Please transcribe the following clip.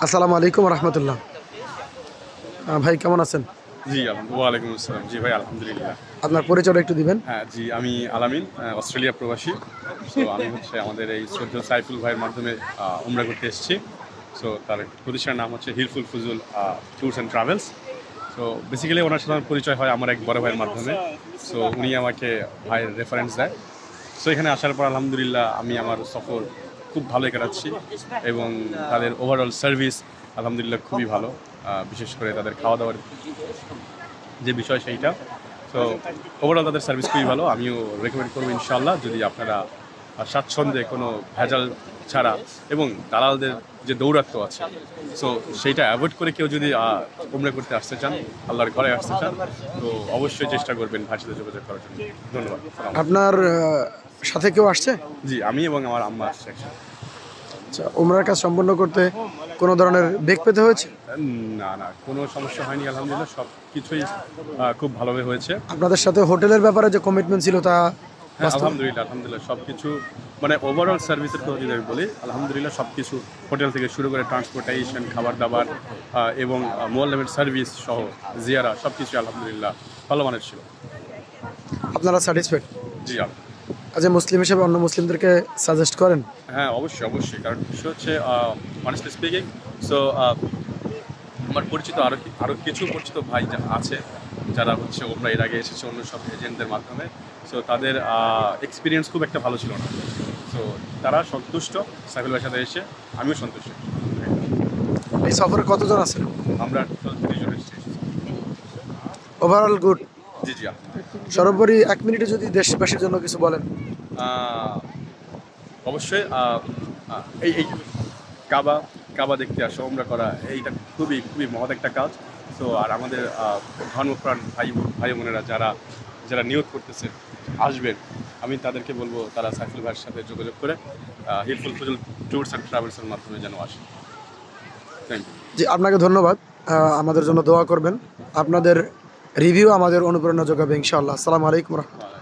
আসসালামু আলাইকুম রহমতুল্লাহ। ভাই কেমন আছেন? জি ওয়ালাইকুম আসসালাম। জি ভাই আলহামদুলিল্লাহ। আপনার পরিচয়টা একটু দিবেন। হ্যাঁ জি, আমি আলামিন, অস্ট্রেলিয়া প্রবাসী। সো আমি হচ্ছে আমাদের এই শ্রদ্ধেয় সাইফুল ভাইয়ের মাধ্যমে উমরা করতে এসেছি। সো তার প্রতিষ্ঠানের নাম হচ্ছে Hilful Fuzul tours and travels. So basically ওনার সাথে আমার পরিচয় হয় আমার এক বড় ভাইয়ের মাধ্যমে। সো উনি আমাকে ভাইয়ের রেফারেন্স দেয়। সো এখানে আসার পর আলহামদুলিল্লাহ আমি আমার সফর খুব ভালোই কাটাচ্ছি এবং তাদের ওভারঅল সার্ভিস আলহামদুলিল্লাহ খুবই ভালো। বিশেষ করে তাদের খাওয়া দাওয়ার যে বিষয় সেইটা। তো ওভারঅল তাদের সার্ভিস খুবই ভালো। আমিও রেকমেন্ড করবো ইনশাআল্লাহ, যদি আপনারা স্বাচ্ছন্দ্যে কোনো ভেজাল ছাড়া এবং দালালদের যে দৌরাত্ম্য আছে, সো সেইটা অ্যাভয়েড করে কেউ যদি উমরা করতে আসতে চান, আল্লাহর ঘরে আসতে চান, তো অবশ্যই চেষ্টা করবেন ভাইয়ের সাথে যোগাযোগ করার জন্য। ধন্যবাদ। আপনার সাথে কেউ আসছে? জি, আমি এবং আমার আম্মা আসছে একসাথে। আচ্ছা, উমরার কাজ সম্পন্ন করতে কোনো ধরনের বেগ পেতে হয়েছে? না না, কোনো সমস্যা হয়নি আলহামদুলিল্লাহ, সব কিছুই খুব ভালোভাবে হয়েছে। আপনাদের সাথে হোটেলের ব্যাপারে যে কমিটমেন্ট ছিল তা হ্যাঁ আলহামদুলিল্লাহ সব কিছু, মানে ওভারঅল সার্ভিসের কথা যদি আমি বলি, আলহামদুলিল্লাহ সব কিছু, হোটেল থেকে শুরু করে ট্রান্সপোর্টেশন, খাবার দাবার এবং মোয়াল্লামের সার্ভিস সহ জিয়ারা সব কিছু আলহামদুলিল্লাহ ভালো মানের ছিল। আপনারা স্যাটিসফাইড? জি আজ মুসলিম হিসেবে অন্য মুসলিমদেরকে সাজেস্ট করেন? হ্যাঁ অবশ্যই, কারণ বিষয় হচ্ছে অনেস্টলি স্পিকিং, সো আমার পরিচিত আরও কিছু পরিচিত ভাই আছে যারা হচ্ছে ওমরা এর আগে এসেছে অন্য সব এজেন্টদের মাধ্যমে। সো তাদের এক্সপিরিয়েন্স খুব একটা ভালো ছিল না। সো তারা সন্তুষ্ট সাইফুল ভাইয়ের সাথে এসে, আমিও সন্তুষ্ট। এই সফরে কতজন আছেন? আমরা 30 জন এসেছি। Overall good. জি জি সর্বোপরি 1 মিনিটে যদি দেশবাসীর জন্য কিছু বলেন। অবশ্যই এই এই কাবা কাবা দেখতে আসা, ওমরা করা, এইটা খুবই খুবই মহৎ একটা কাজ। সো আর আমাদের ধর্মপ্রাণ ভাই বোনেরা যারা যারা নিয়োগ করতেছে আসবেন, আমি তাদেরকে বলবো তারা সাইফুল ভাইয়ের সাথে যোগাযোগ করে হিলফুল ফুজুল ট্যুরস অ্যান্ড ট্রাভেলসের মাধ্যমে যেন আসে। Thank you. জি, আপনাকে ধন্যবাদ। আমাদের জন্য দোয়া করবেন। আপনাদের রিভিউ আমাদের অনুপ্রেরণা যোগাবে ইনশাআল্লাহ। আসসালামু আলাইকুম রহমতুল্লাহ।